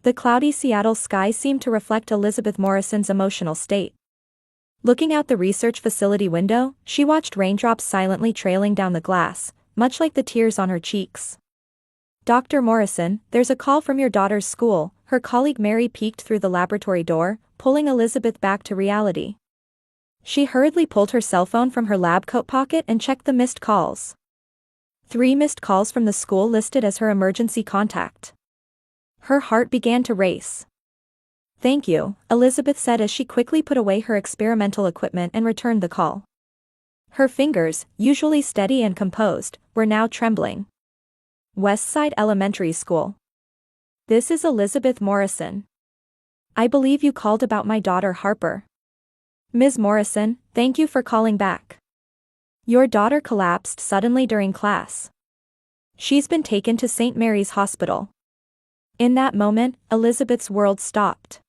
The cloudy Seattle sky seemed to reflect Elizabeth Morrison's emotional state. Looking out the research facility window, she watched raindrops silently trailing down the glass, much like the tears on her cheeks. "Dr. Morrison, there's a call from your daughter's school," her colleague Mary peeked through the laboratory door, pulling Elizabeth back to reality. She hurriedly pulled her cell phone from her lab coat pocket and checked the missed calls. 3 missed calls from the school listed as her emergency contact. Her heart began to race. "Thank you," Elizabeth said as she quickly put away her experimental equipment and returned the call. Her fingers, usually steady and composed, were now trembling. "Westside Elementary School. This is Elizabeth Morrison. I believe you called about my daughter Harper." "Ms. Morrison, thank you for calling back. Your daughter collapsed suddenly during class. She's been taken to St. Mary's Hospital." In that moment, Elizabeth's world stopped.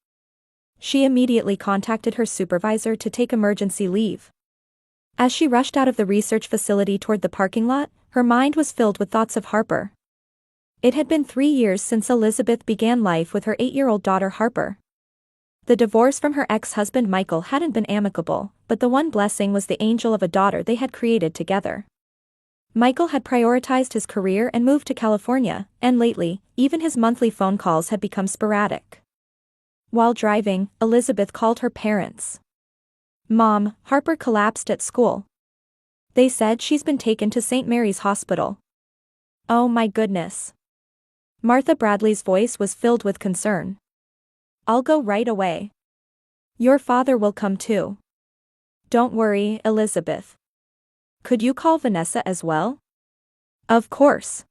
She immediately contacted her supervisor to take emergency leave. As she rushed out of the research facility toward the parking lot, her mind was filled with thoughts of Harper. It had been 3 years since Elizabeth began life with her 8-year-old daughter Harper. The divorce from her ex-husband Michael hadn't been amicable, but the one blessing was the angel of a daughter they had created together. Michael had prioritized his career and moved to California, and lately, even his monthly phone calls had become sporadic. While driving, Elizabeth called her parents. "Mom, Harper collapsed at school. They said she's been taken to St. Mary's Hospital." "Oh my goodness." Martha Bradley's voice was filled with concern. "I'll go right away. Your father will come too." "Don't worry, Elizabeth. Could you call Vanessa as well?" "Of course.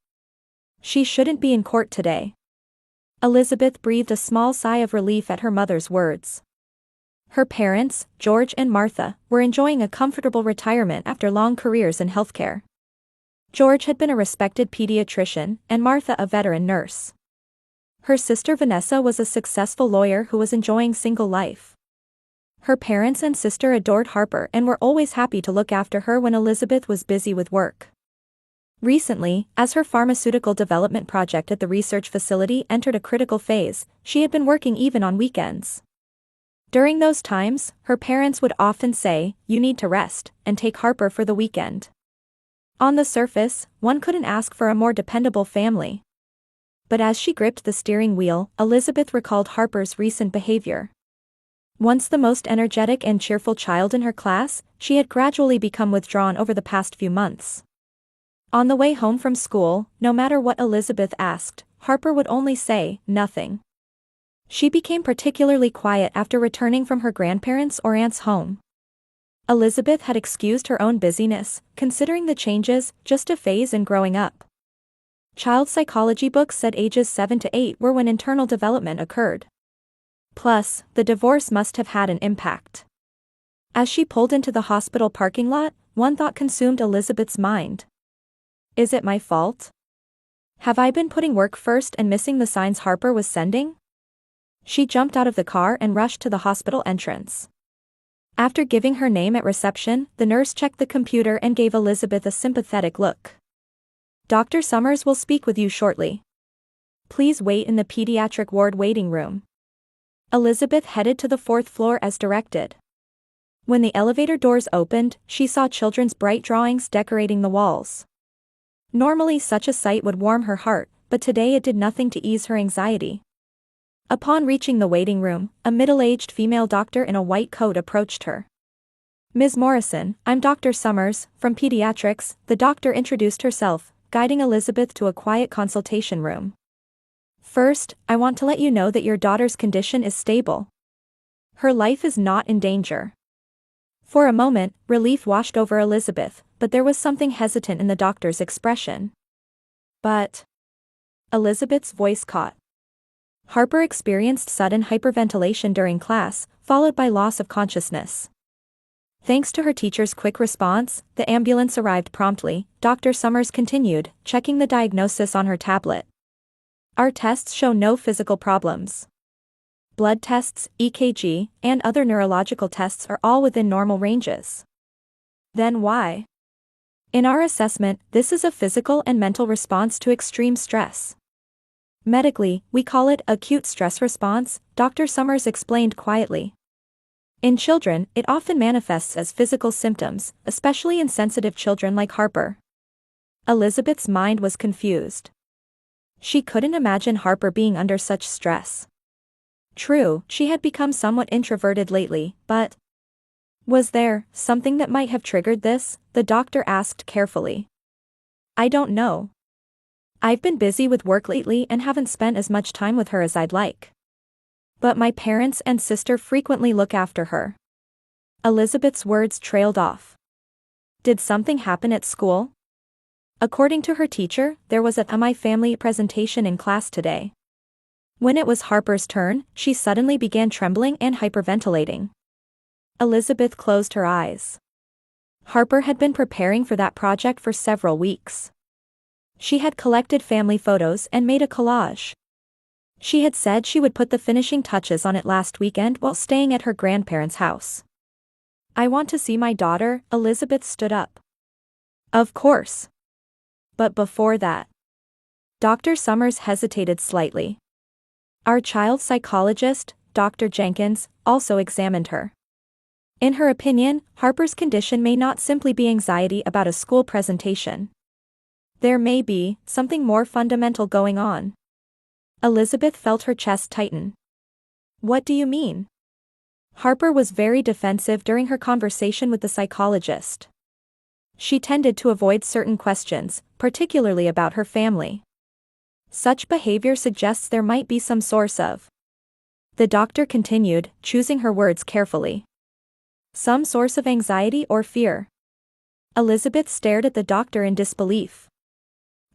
She shouldn't be in court today." Elizabeth breathed a small sigh of relief at her mother's words. Her parents, George and Martha, were enjoying a comfortable retirement after long careers in healthcare. George had been a respected pediatrician, and Martha a veteran nurse. Her sister Vanessa was a successful lawyer who was enjoying single life. Her parents and sister adored Harper and were always happy to look after her when Elizabeth was busy with work. Recently, as her pharmaceutical development project at the research facility entered a critical phase, she had been working even on weekends. During those times, her parents would often say, "You need to rest," and take Harper for the weekend. On the surface, one couldn't ask for a more dependable family. But as she gripped the steering wheel, Elizabeth recalled Harper's recent behavior. Once the most energetic and cheerful child in her class, she had gradually become withdrawn over the past few months. On the way home from school, no matter what Elizabeth asked, Harper would only say, "Nothing." She became particularly quiet after returning from her grandparents' or aunt's home. Elizabeth had excused her own busyness, considering the changes, just a phase in growing up. Child psychology books said ages 7 to 8 were when internal development occurred. Plus, the divorce must have had an impact. As she pulled into the hospital parking lot, one thought consumed Elizabeth's mind. Is it my fault? Have I been putting work first and missing the signs Harper was sending? She jumped out of the car and rushed to the hospital entrance. After giving her name at reception, the nurse checked the computer and gave Elizabeth a sympathetic look. "Dr. Summers will speak with you shortly. Please wait in the pediatric ward waiting room." Elizabeth headed to the 4th floor as directed. When the elevator doors opened, she saw children's bright drawings decorating the walls. Normally such a sight would warm her heart, but today it did nothing to ease her anxiety. Upon reaching the waiting room, a middle-aged female doctor in a white coat approached her. "Ms. Morrison, I'm Dr. Summers, from Pediatrics," the doctor introduced herself, guiding Elizabeth to a quiet consultation room. "First, I want to let you know that your daughter's condition is stable. Her life is not in danger." For a moment, relief washed over Elizabeth, but there was something hesitant in the doctor's expression. "But..." Elizabeth's voice caught. Harper experienced sudden hyperventilation during class, followed by loss of consciousness. Thanks to her teacher's quick response, the ambulance arrived promptly. Dr. Summers continued, checking the diagnosis on her tablet. "Our tests show no physical problems. Blood tests, EKG, and other neurological tests are all within normal ranges." "Then why?" "In our assessment, this is a physical and mental response to extreme stress. Medically, we call it acute stress response, Dr. Summers explained quietly. In children, it often manifests as physical symptoms, especially in sensitive children like Harper. Elizabeth's mind was confused. She couldn't imagine Harper being under such stress. True, she had become somewhat introverted lately, but was there something that might have triggered this? The doctor asked carefully. I don't know. I've been busy with work lately and haven't spent as much time with her as I'd like. But my parents and sister frequently look after her. Elizabeth's words trailed off. Did something happen at school? According to her teacher, there was a My Family presentation in class today. When it was Harper's turn, she suddenly began trembling and hyperventilating. Elizabeth closed her eyes. Harper had been preparing for that project for several weeks. She had collected family photos and made a collage. She had said she would put the finishing touches on it last weekend while staying at her grandparents' house. I want to see my daughter, Elizabeth stood up. Of course. But before that, Dr. Summers hesitated slightly. Our child psychologist, Dr. Jenkins, also examined her. In her opinion, Harper's condition may not simply be anxiety about a school presentation. There may be something more fundamental going on. Elizabeth felt her chest tighten. What do you mean? Harper was very defensive during her conversation with the psychologist. She tended to avoid certain questions, particularly about her family. Such behavior suggests there might be some source of. The doctor continued, choosing her words carefully. Some source of anxiety or fear. Elizabeth stared at the doctor in disbelief.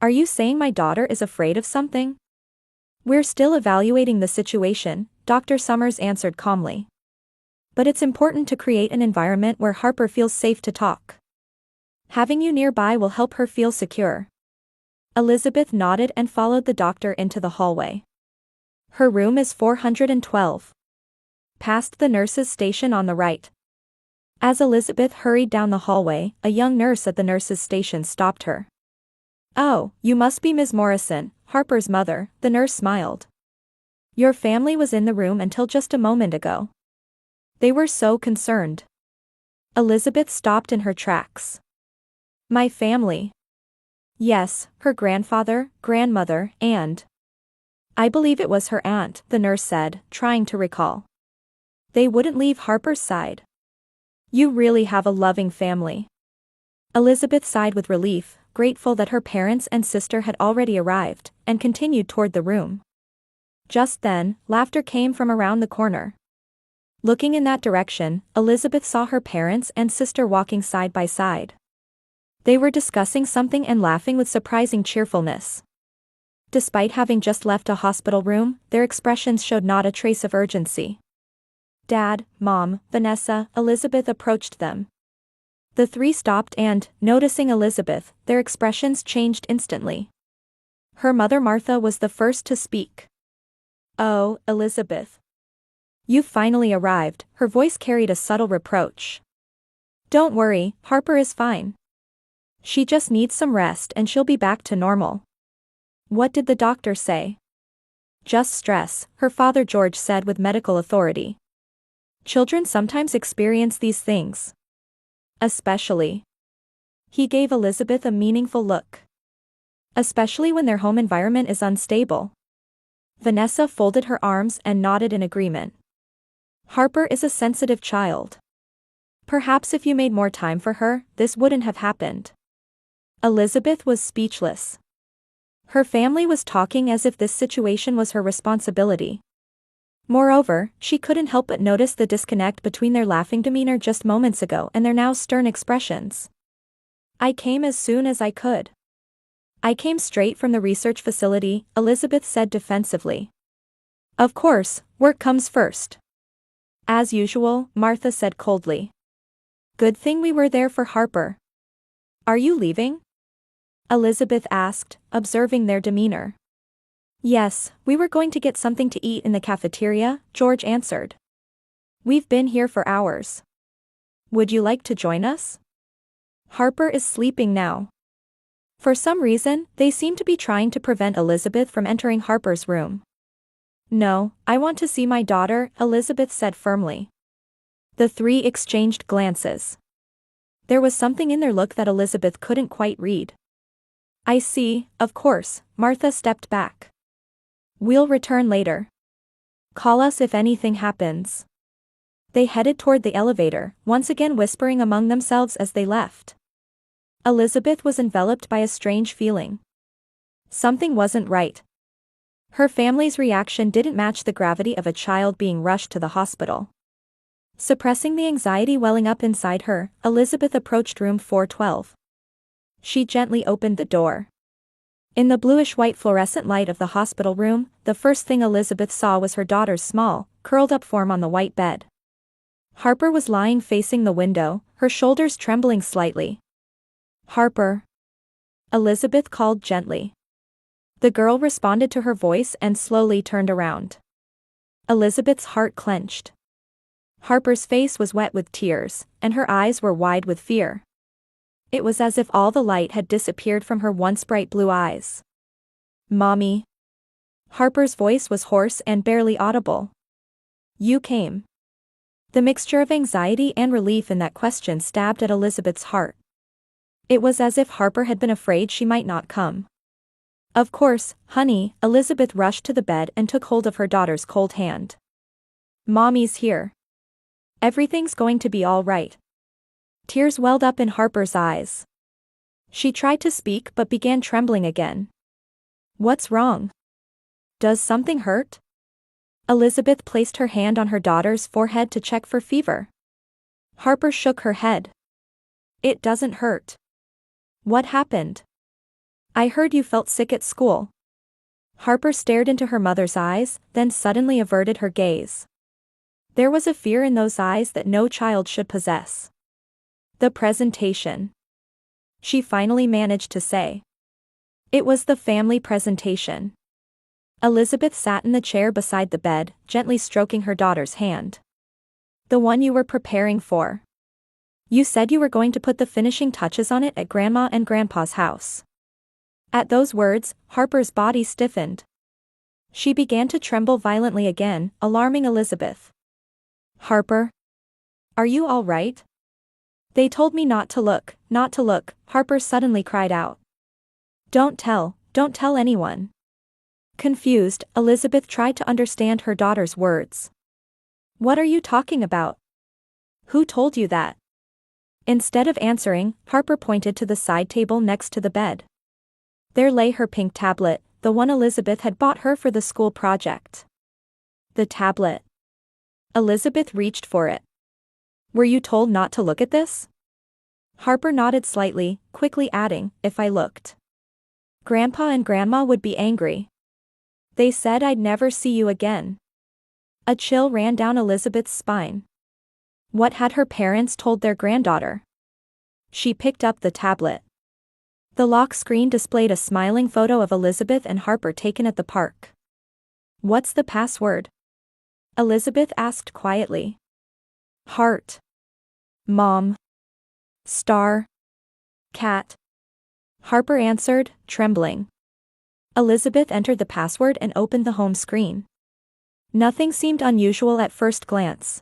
Are you saying my daughter is afraid of something? We're still evaluating the situation, Dr. Summers answered calmly. But it's important to create an environment where Harper feels safe to talk. Having you nearby will help her feel secure. Elizabeth nodded and followed the doctor into the hallway. Her room is 412. Past the nurse's station on the right. As Elizabeth hurried down the hallway, a young nurse at the nurse's station stopped her. Oh, you must be Ms. Morrison, Harper's mother, the nurse smiled. Your family was in the room until just a moment ago. They were so concerned. Elizabeth stopped in her tracks. My family. Yes, her grandfather, grandmother, and I believe it was her aunt, the nurse said, trying to recall. They wouldn't leave Harper's side. You really have a loving family. Elizabeth sighed with relief, grateful that her parents and sister had already arrived, and continued toward the room. Just then, laughter came from around the corner. Looking in that direction, Elizabeth saw her parents and sister walking side by side. They were discussing something and laughing with surprising cheerfulness. Despite having just left a hospital room, their expressions showed not a trace of urgency. Dad, Mom, Vanessa, Elizabeth approached them. The three stopped and, noticing Elizabeth, their expressions changed instantly. Her mother Martha was the first to speak. Oh, Elizabeth. You've finally arrived, her voice carried a subtle reproach. Don't worry, Harper is fine. She just needs some rest and she'll be back to normal. What did the doctor say? Just stress, her father George said with medical authority. Children sometimes experience these things. Especially. He gave Elizabeth a meaningful look. Especially when their home environment is unstable. Vanessa folded her arms and nodded in agreement. Harper is a sensitive child. Perhaps if you made more time for her, this wouldn't have happened. Elizabeth was speechless. Her family was talking as if this situation was her responsibility. Moreover, she couldn't help but notice the disconnect between their laughing demeanor just moments ago and their now stern expressions. I came as soon as I could. I came straight from the research facility, Elizabeth said defensively. Of course, work comes first. As usual, Martha said coldly. Good thing we were there for Harper. Are you leaving? Elizabeth asked, observing their demeanor. Yes, we were going to get something to eat in the cafeteria, George answered. We've been here for hours. Would you like to join us? Harper is sleeping now. For some reason, they seemed to be trying to prevent Elizabeth from entering Harper's room. "No, I want to see my daughter," Elizabeth said firmly. The three exchanged glances. There was something in their look that Elizabeth couldn't quite read. "I see, of course," Martha stepped back. "We'll return later. Call us if anything happens." They headed toward the elevator, once again whispering among themselves as they left. Elizabeth was enveloped by a strange feeling. Something wasn't right. Her family's reaction didn't match the gravity of a child being rushed to the hospital. Suppressing the anxiety welling up inside her, Elizabeth approached room 412. She gently opened the door. In the bluish-white fluorescent light of the hospital room, the first thing Elizabeth saw was her daughter's small, curled-up form on the white bed. Harper was lying facing the window, her shoulders trembling slightly. "Harper," Elizabeth called gently. The girl responded to her voice and slowly turned around. Elizabeth's heart clenched. Harper's face was wet with tears, and her eyes were wide with fear. It was as if all the light had disappeared from her once bright blue eyes. "Mommy." Harper's voice was hoarse and barely audible. "You came." The mixture of anxiety and relief in that question stabbed at Elizabeth's heart. It was as if Harper had been afraid she might not come. "Of course, honey," Elizabeth rushed to the bed and took hold of her daughter's cold hand. "Mommy's here. Everything's going to be all right." Tears welled up in Harper's eyes. She tried to speak but began trembling again. "What's wrong? Does something hurt?" Elizabeth placed her hand on her daughter's forehead to check for fever. Harper shook her head. "It doesn't hurt." "What happened?" "I heard you felt sick at school." Harper stared into her mother's eyes, then suddenly averted her gaze. There was a fear in those eyes that no child should possess. "The presentation," she finally managed to say. It was the family presentation. Elizabeth sat in the chair beside the bed, gently stroking her daughter's hand. "The one you were preparing for. You said you were going to put the finishing touches on it at Grandma and Grandpa's house." At those words, Harper's body stiffened. She began to tremble violently again, alarming Elizabeth. "Harper? Are you all right?" "They told me not to look," Harper suddenly cried out. Don't tell anyone." Confused, Elizabeth tried to understand her daughter's words. "What are you talking about? Who told you that?" Instead of answering, Harper pointed to the side table next to the bed. There lay her pink tablet, the one Elizabeth had bought her for the school project. The tablet. Elizabeth reached for it. "Were you told not to look at this?" Harper nodded slightly, quickly adding, "If I looked, Grandpa and Grandma would be angry. They said I'd never see you again." A chill ran down Elizabeth's spine. What had her parents told their granddaughter? She picked up the tablet. The lock screen displayed a smiling photo of Elizabeth and Harper taken at the park. "What's the password?" Elizabeth asked quietly. "Heart. Mom. Star. Cat." Harper answered, trembling. Elizabeth entered the password and opened the home screen. Nothing seemed unusual at first glance.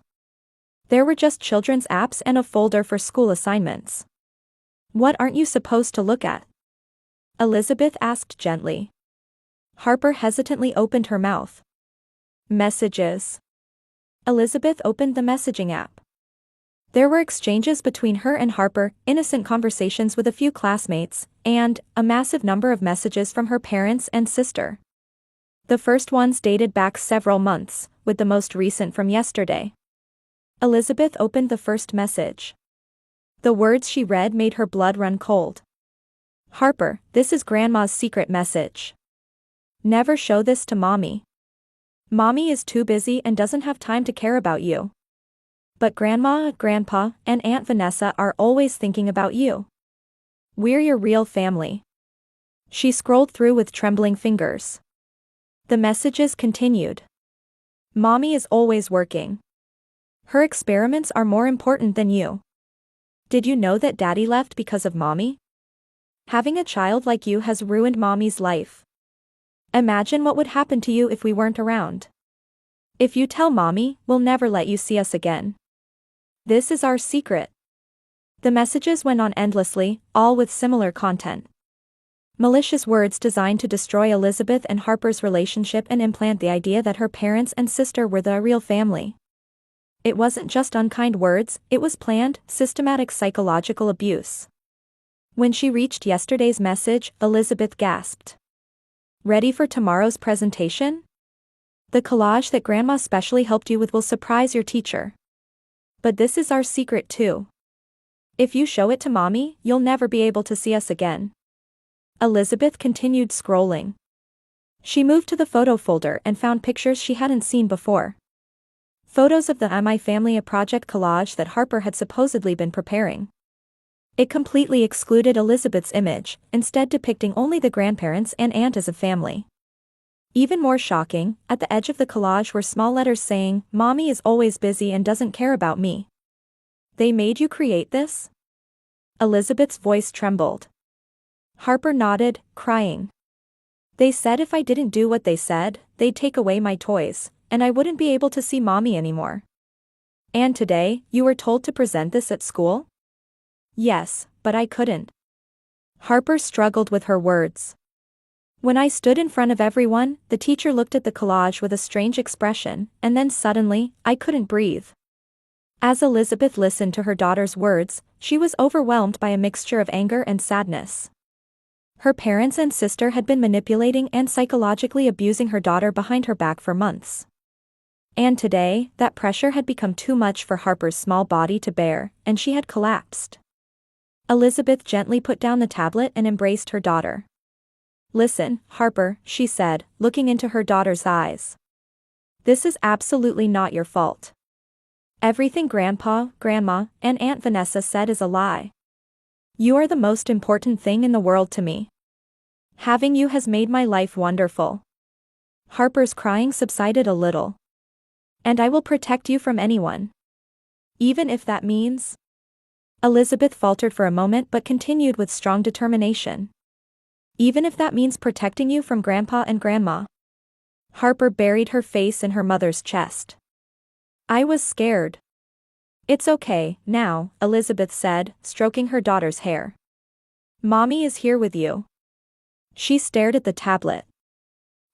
There were just children's apps and a folder for school assignments. "What aren't you supposed to look at?" Elizabeth asked gently. Harper hesitantly opened her mouth. "Messages." Elizabeth opened the messaging app. There were exchanges between her and Harper, innocent conversations with a few classmates, and a massive number of messages from her parents and sister. The first ones dated back several months, with the most recent from yesterday. Elizabeth opened the first message. The words she read made her blood run cold. "Harper, this is Grandma's secret message. Never show this to Mommy. Mommy is too busy and doesn't have time to care about you. But Grandma, Grandpa, and Aunt Vanessa are always thinking about you. We're your real family." She scrolled through with trembling fingers. The messages continued. "Mommy is always working. Her experiments are more important than you. Did you know that Daddy left because of Mommy? Having a child like you has ruined Mommy's life. Imagine what would happen to you if we weren't around. If you tell Mommy, we'll never let you see us again. This is our secret." The messages went on endlessly, all with similar content. Malicious words designed to destroy Elizabeth and Harper's relationship and implant the idea that her parents and sister were the real family. It wasn't just unkind words, it was planned, systematic psychological abuse. When she reached yesterday's message, Elizabeth gasped. "Ready for tomorrow's presentation? The collage that Grandma specially helped you with will surprise your teacher. But this is our secret too. If you show it to Mommy, you'll never be able to see us again." Elizabeth continued scrolling. She moved to the photo folder and found pictures she hadn't seen before. Photos of the My Family a Project collage that Harper had supposedly been preparing. It completely excluded Elizabeth's image, instead depicting only the grandparents and aunt as a family. Even more shocking, at the edge of the collage were small letters saying, "Mommy is always busy and doesn't care about me." "They made you create this?" Elizabeth's voice trembled. Harper nodded, crying. "They said if I didn't do what they said, they'd take away my toys, and I wouldn't be able to see Mommy anymore." "And today, you were told to present this at school?" "Yes, but I couldn't." Harper struggled with her words. "When I stood in front of everyone, the teacher looked at the collage with a strange expression, and then suddenly, I couldn't breathe." As Elizabeth listened to her daughter's words, she was overwhelmed by a mixture of anger and sadness. Her parents and sister had been manipulating and psychologically abusing her daughter behind her back for months. And today, that pressure had become too much for Harper's small body to bear, and she had collapsed. Elizabeth gently put down the tablet and embraced her daughter. "Listen, Harper," she said, looking into her daughter's eyes. "This is absolutely not your fault. Everything Grandpa, Grandma, and Aunt Vanessa said is a lie. You are the most important thing in the world to me. Having you has made my life wonderful." Harper's crying subsided a little. "And I will protect you from anyone. Even if that means—" Elizabeth faltered for a moment but continued with strong determination. "Even if that means protecting you from Grandpa and Grandma." Harper buried her face in her mother's chest. "I was scared." "It's okay, now," Elizabeth said, stroking her daughter's hair. "Mommy is here with you." She stared at the tablet.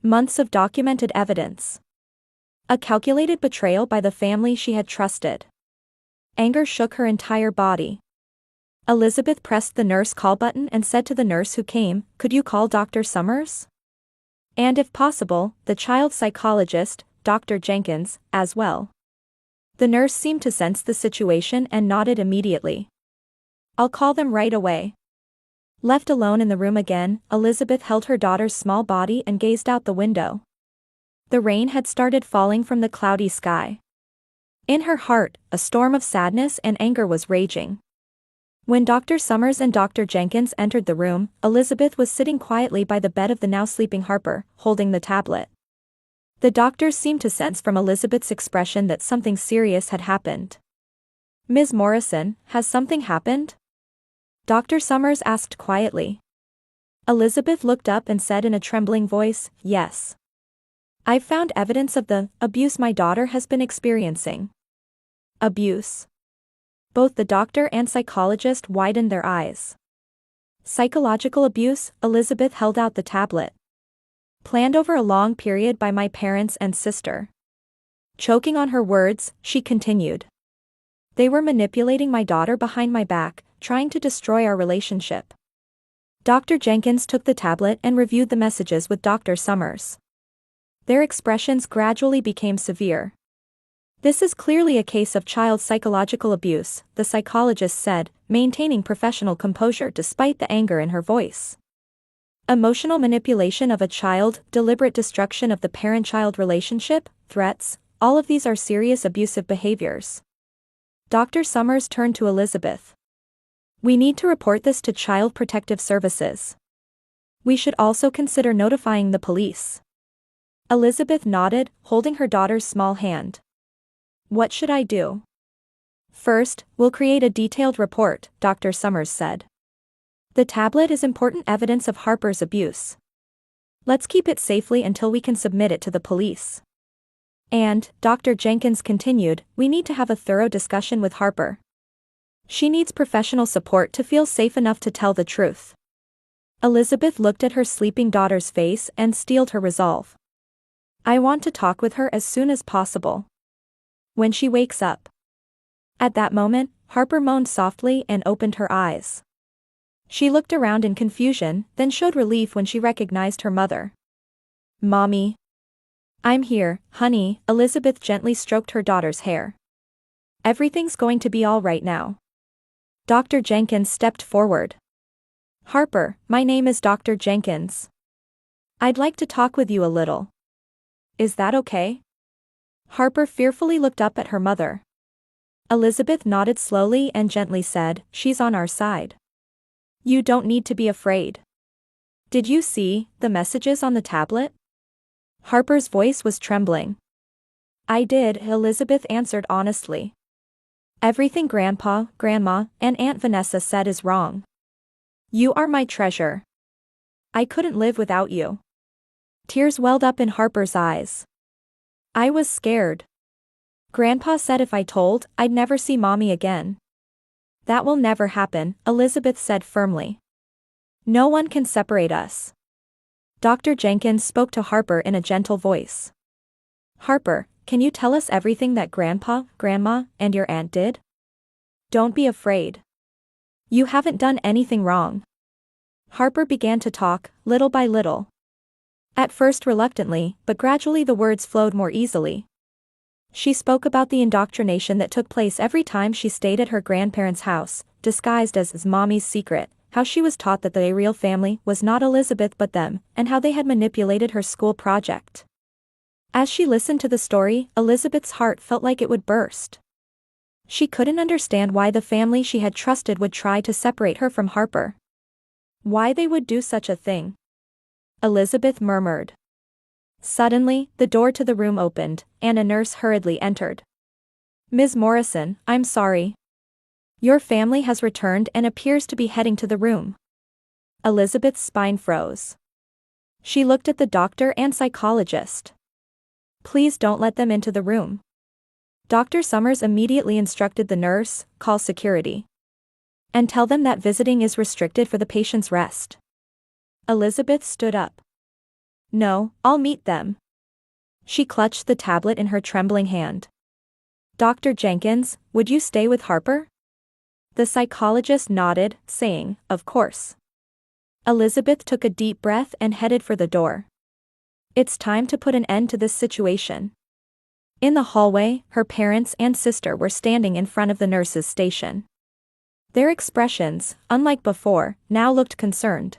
Months of documented evidence. A calculated betrayal by the family she had trusted. Anger shook her entire body. Elizabeth pressed the nurse call button and said to the nurse who came, "Could you call Dr. Summers? And if possible, the child psychologist, Dr. Jenkins, as well." The nurse seemed to sense the situation and nodded immediately. "I'll call them right away." Left alone in the room again, Elizabeth held her daughter's small body and gazed out the window. The rain had started falling from the cloudy sky. In her heart, a storm of sadness and anger was raging. When Dr. Summers and Dr. Jenkins entered the room, Elizabeth was sitting quietly by the bed of the now sleeping Harper, holding the tablet. The doctors seemed to sense from Elizabeth's expression that something serious had happened. "Ms. Morrison, has something happened?" Dr. Summers asked quietly. Elizabeth looked up and said in a trembling voice, "Yes. I've found evidence of the abuse my daughter has been experiencing." "Abuse?" Both the doctor and psychologist widened their eyes. "Psychological abuse," Elizabeth held out the tablet. "Planned over a long period by my parents and sister." Choking on her words, she continued. "They were manipulating my daughter behind my back, trying to destroy our relationship." Dr. Jenkins took the tablet and reviewed the messages with Dr. Summers. Their expressions gradually became severe. "This is clearly a case of child psychological abuse," the psychologist said, maintaining professional composure despite the anger in her voice. "Emotional manipulation of a child, deliberate destruction of the parent-child relationship, threats, all of these are serious abusive behaviors." Dr. Summers turned to Elizabeth. "We need to report this to Child Protective Services. We should also consider notifying the police." Elizabeth nodded, holding her daughter's small hand. "What should I do?" "First, we'll create a detailed report," Dr. Summers said. The tablet is important evidence of Harper's abuse. Let's keep it safely until we can submit it to the police. And, Dr. Jenkins continued, we need to have a thorough discussion with Harper. She needs professional support to feel safe enough to tell the truth. Elizabeth looked at her sleeping daughter's face and steeled her resolve. I want to talk with her as soon as possible. When she wakes up. At that moment, Harper moaned softly and opened her eyes. She looked around in confusion, then showed relief when she recognized her mother. Mommy. I'm here, honey, Elizabeth gently stroked her daughter's hair. Everything's going to be all right now. Dr. Jenkins stepped forward. Harper, my name is Dr. Jenkins. I'd like to talk with you a little. Is that okay? Harper fearfully looked up at her mother. Elizabeth nodded slowly and gently said, she's on our side. You don't need to be afraid. Did you see the messages on the tablet? Harper's voice was trembling. I did, Elizabeth answered honestly. Everything Grandpa, Grandma, and Aunt Vanessa said is wrong. You are my treasure. I couldn't live without you. Tears welled up in Harper's eyes. I was scared. Grandpa said if I told, I'd never see Mommy again. That will never happen, Elizabeth said firmly. No one can separate us. Dr. Jenkins spoke to Harper in a gentle voice. Harper, can you tell us everything that Grandpa, Grandma, and your aunt did? Don't be afraid. You haven't done anything wrong. Harper began to talk, little by little. At first reluctantly, but gradually the words flowed more easily. She spoke about the indoctrination that took place every time she stayed at her grandparents' house, disguised as Mommy's secret, how she was taught that the real family was not Elizabeth but them, and how they had manipulated her school project. As she listened to the story, Elizabeth's heart felt like it would burst. She couldn't understand why the family she had trusted would try to separate her from Harper. Why they would do such a thing. Elizabeth murmured. Suddenly, the door to the room opened, and a nurse hurriedly entered. Ms. Morrison, I'm sorry. Your family has returned and appears to be heading to the room. Elizabeth's spine froze. She looked at the doctor and psychologist. Please don't let them into the room. Dr. Summers immediately instructed the nurse, call security. And tell them that visiting is restricted for the patient's rest. Elizabeth stood up. No, I'll meet them. She clutched the tablet in her trembling hand. Dr. Jenkins, would you stay with Harper? The psychologist nodded, saying, of course. Elizabeth took a deep breath and headed for the door. It's time to put an end to this situation. In the hallway, her parents and sister were standing in front of the nurse's station. Their expressions, unlike before, now looked concerned.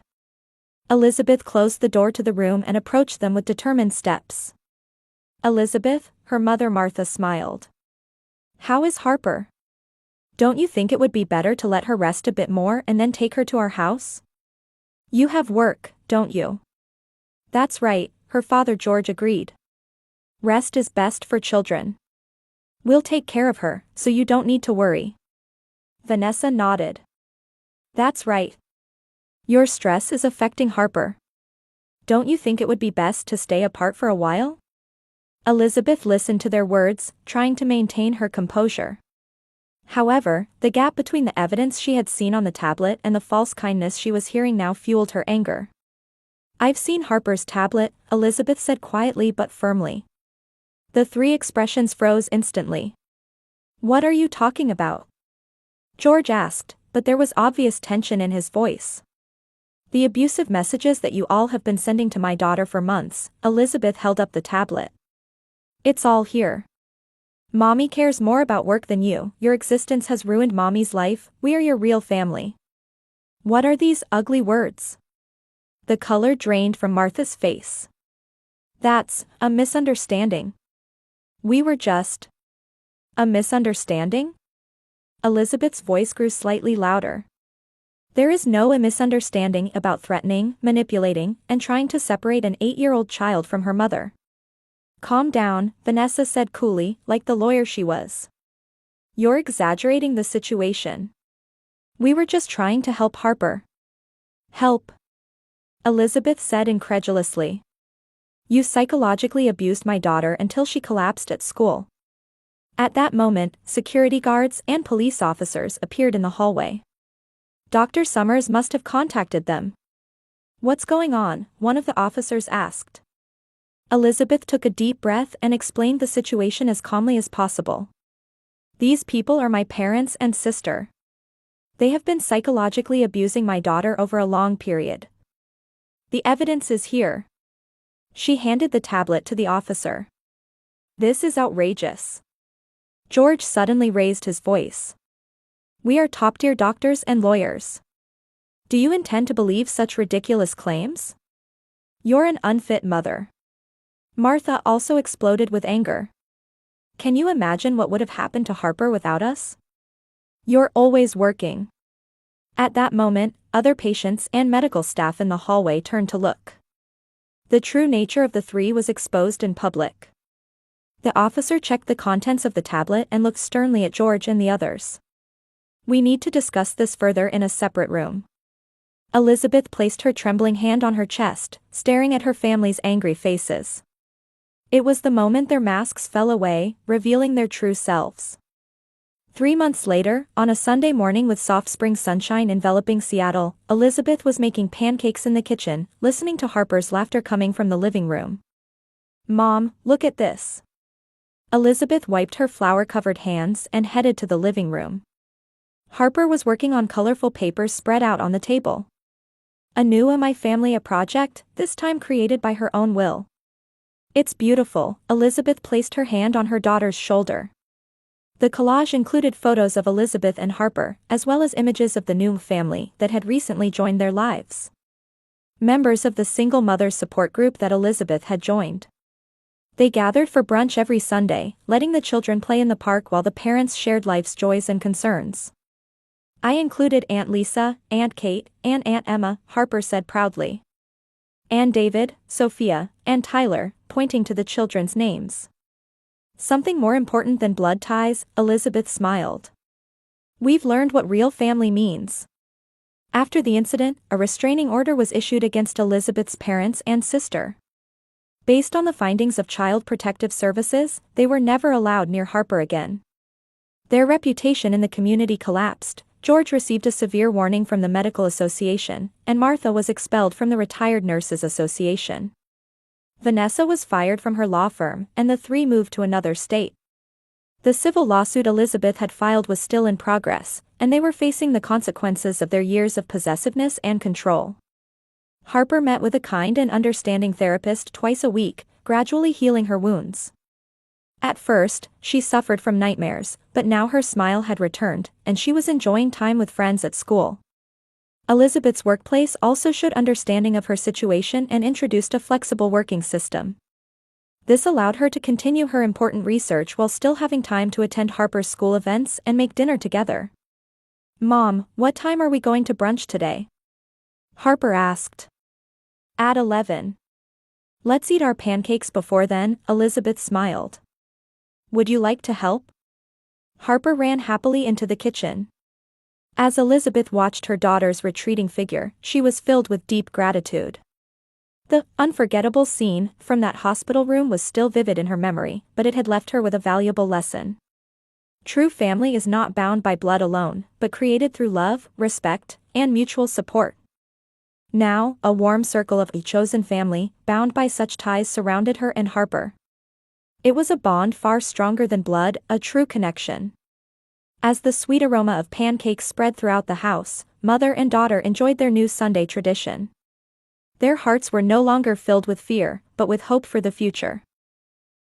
Elizabeth closed the door to the room and approached them with determined steps. Elizabeth, her mother Martha smiled. How is Harper? Don't you think it would be better to let her rest a bit more and then take her to our house? You have work, don't you? That's right, her father George agreed. Rest is best for children. We'll take care of her, so you don't need to worry. Vanessa nodded. That's right. Your stress is affecting Harper. Don't you think it would be best to stay apart for a while? Elizabeth listened to their words, trying to maintain her composure. However, the gap between the evidence she had seen on the tablet and the false kindness she was hearing now fueled her anger. I've seen Harper's tablet, Elizabeth said quietly but firmly. The three expressions froze instantly. What are you talking about? George asked, but there was obvious tension in his voice. The abusive messages that you all have been sending to my daughter for months, Elizabeth held up the tablet. It's all here. Mommy cares more about work than you, your existence has ruined Mommy's life, we are your real family. What are these ugly words? The color drained from Martha's face. That's a misunderstanding. We were just. A misunderstanding? Elizabeth's voice grew slightly louder. There is no misunderstanding about threatening, manipulating, and trying to separate an 8-year-old child from her mother. Calm down, Vanessa said coolly, like the lawyer she was. You're exaggerating the situation. We were just trying to help Harper. Help, Elizabeth said incredulously. You psychologically abused my daughter until she collapsed at school. At that moment, security guards and police officers appeared in the hallway. Dr. Summers must have contacted them. What's going on? One of the officers asked. Elizabeth took a deep breath and explained the situation as calmly as possible. These people are my parents and sister. They have been psychologically abusing my daughter over a long period. The evidence is here. She handed the tablet to the officer. This is outrageous. George suddenly raised his voice. We are top-tier doctors and lawyers. Do you intend to believe such ridiculous claims? You're an unfit mother. Martha also exploded with anger. Can you imagine what would have happened to Harper without us? You're always working. At that moment, other patients and medical staff in the hallway turned to look. The true nature of the three was exposed in public. The officer checked the contents of the tablet and looked sternly at George and the others. We need to discuss this further in a separate room. Elizabeth placed her trembling hand on her chest, staring at her family's angry faces. It was the moment their masks fell away, revealing their true selves. 3 months later, on a Sunday morning with soft spring sunshine enveloping Seattle, Elizabeth was making pancakes in the kitchen, listening to Harper's laughter coming from the living room. Mom, look at this. Elizabeth wiped her flour-covered hands and headed to the living room. Harper was working on colorful papers spread out on the table. A new My Family a project, this time created by her own will. It's beautiful, Elizabeth placed her hand on her daughter's shoulder. The collage included photos of Elizabeth and Harper, as well as images of the new family that had recently joined their lives. Members of the single mother support group that Elizabeth had joined. They gathered for brunch every Sunday, letting the children play in the park while the parents shared life's joys and concerns. I included Aunt Lisa, Aunt Kate, and Aunt Emma, Harper said proudly. And David, Sophia, and Tyler, pointing to the children's names. Something more important than blood ties, Elizabeth smiled. We've learned what real family means. After the incident, a restraining order was issued against Elizabeth's parents and sister. Based on the findings of Child Protective Services, they were never allowed near Harper again. Their reputation in the community collapsed. George received a severe warning from the Medical Association, and Martha was expelled from the Retired Nurses Association. Vanessa was fired from her law firm, and the three moved to another state. The civil lawsuit Elizabeth had filed was still in progress, and they were facing the consequences of their years of possessiveness and control. Harper met with a kind and understanding therapist twice a week, gradually healing her wounds. At first, she suffered from nightmares, but now her smile had returned, and she was enjoying time with friends at school. Elizabeth's workplace also showed understanding of her situation and introduced a flexible working system. This allowed her to continue her important research while still having time to attend Harper's school events and make dinner together. Mom, what time are we going to brunch today? Harper asked. At 11. Let's eat our pancakes before then, Elizabeth smiled. Would you like to help? Harper ran happily into the kitchen. As Elizabeth watched her daughter's retreating figure, she was filled with deep gratitude. The unforgettable scene from that hospital room was still vivid in her memory, but it had left her with a valuable lesson. True family is not bound by blood alone, but created through love, respect, and mutual support. Now, a warm circle of a chosen family, bound by such ties, surrounded her and Harper. It was a bond far stronger than blood, a true connection. As the sweet aroma of pancakes spread throughout the house, mother and daughter enjoyed their new Sunday tradition. Their hearts were no longer filled with fear, but with hope for the future.